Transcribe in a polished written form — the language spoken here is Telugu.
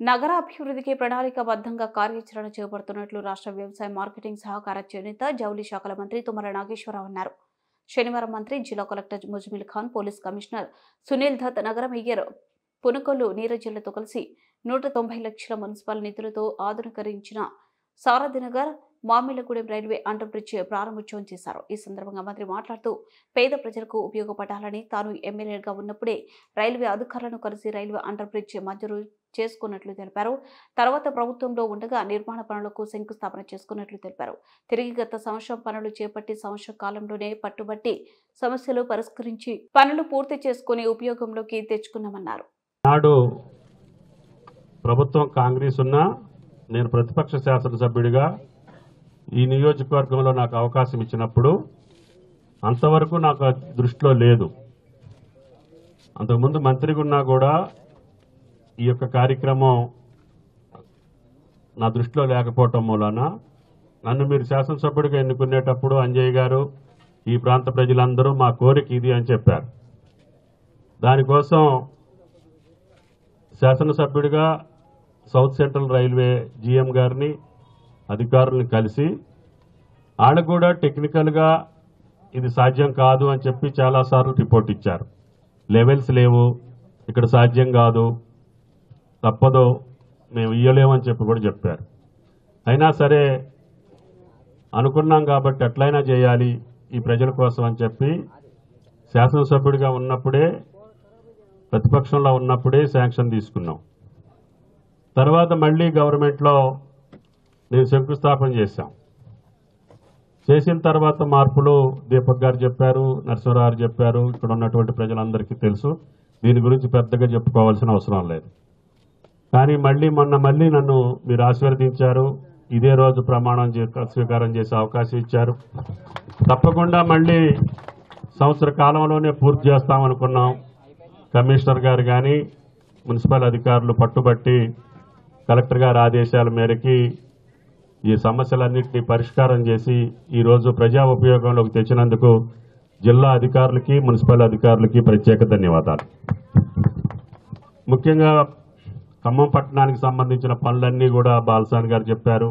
నగరాభివృద్ధికి ప్రణాళికాబద్ధంగా కార్యాచరణ చేపడుతున్నట్లు రాష్ట్ర వ్యవసాయ మార్కెటింగ్ సహకార చేనేత జౌళి శాఖల మంత్రి తుమ్మల నాగేశ్వరరావు అన్నారు. శనివారం మంత్రి, జిల్లా collector Muzammil Khan, police commissioner Sunil Dutt, నగర మేయర్ పునుకొల్లు నీరజలతో కలిసి 190 లక్షల మున్సిపల్ నిధులతో ఆధునీకరించిన Sarathinagar Mamillagudem railway under bridge ప్రారంభోత్సవం చేశారు. ఈ సందర్భంగా మంత్రి మాట్లాడుతూ, పేద ప్రజలకు ఉపయోగపడాలని తాను ఎమ్మెల్యేగా ఉన్నప్పుడే రైల్వే అధికారులను కలిసి రైల్వే అండర్ బ్రిడ్జ్ మంజూరు చేసుకున్నట్లు తెలిపారు. తర్వాత ప్రభుత్వంలో ఉండగా నిర్మాణ పనులకు శంకుస్థాపన చేసుకున్నట్లు తెలిపారు. తిరిగి గత సంవత్సరం పనులు చేపట్టి సంవత్సర కాలంలోనే పట్టుబట్టి సమస్యలు పరిష్కరించి పనులు పూర్తి చేసుకుని ఉపయోగంలోకి తెచ్చుకున్నామన్నారు. నాడు ప్రభుత్వం కాంగ్రెస్ ఉన్నా నేను ప్రతిపక్ష శాసనసభ్యుడిగా ఈ నియోజకవర్గంలో నాకు అవకాశం ఇచ్చినప్పుడు అంతవరకు నాకు దృష్టిలో లేదు. అంతకుముందు మంత్రిగా ఉన్నా కూడా ఈ యొక్క కార్యక్రమం నా దృష్టిలో లేకపోవటం మూలాన నన్ను మీరు శాసనసభ్యుడిగా ఎన్నుకునేటప్పుడు అంజయ్య గారు, ఈ ప్రాంత ప్రజలందరూ మా కోరిక ఇది అని చెప్పారు. దానికోసం శాసనసభ్యుడిగా సౌత్ సెంట్రల్ రైల్వే జీఎం గారిని, అధికారులను కలిసి వాళ్ళకు కూడా టెక్నికల్గా ఇది సాధ్యం కాదు అని చెప్పి చాలాసార్లు రిపోర్ట్ ఇచ్చారు. లెవెల్స్ లేవు, ఇక్కడ సాధ్యం కాదు, తప్పదు, మేము ఇయ్యలేమని చెప్పి కూడా చెప్పారు. అయినా సరే అనుకున్నాం కాబట్టి ఎట్లయినా చేయాలి ఈ ప్రజల కోసం అని చెప్పి శాసనసభ్యుడిగా ఉన్నప్పుడే, ప్రతిపక్షంలో ఉన్నప్పుడే శాంక్షన్ తీసుకున్నాం. తర్వాత మళ్ళీ గవర్నమెంట్లో నేను శంకుస్థాపన చేసిన తర్వాత మార్పులు దీపక్ గారు చెప్పారు, నరసింహరావు గారు చెప్పారు, ఇక్కడ ఉన్నటువంటి ప్రజలందరికీ తెలుసు. దీని గురించి పెద్దగా చెప్పుకోవాల్సిన అవసరం లేదు. కానీ మళ్ళీ నన్ను మీరు ఆశీర్వదించారు. ఇదే రోజు ప్రమాణం స్వీకారం చేసే అవకాశం ఇచ్చారు. తప్పకుండా మళ్ళీ సంవత్సర కాలంలోనే పూర్తి చేస్తామనుకున్నాం. కమిషనర్ గారు కానీ మున్సిపల్ అధికారులు పట్టుబట్టి కలెక్టర్ గారి ఆదేశాల మేరకి ఈ సమస్యలన్నింటినీ పరిష్కారం చేసి ఈరోజు ప్రజా ఉపయోగంలోకి తెచ్చినందుకు జిల్లా అధికారులకి, మున్సిపల్ అధికారులకి ప్రత్యేక ధన్యవాదాలు. ముఖ్యంగా ఖమ్మం పట్టణానికి సంబంధించిన పనులన్నీ కూడా బాలసాని గారు చెప్పారు.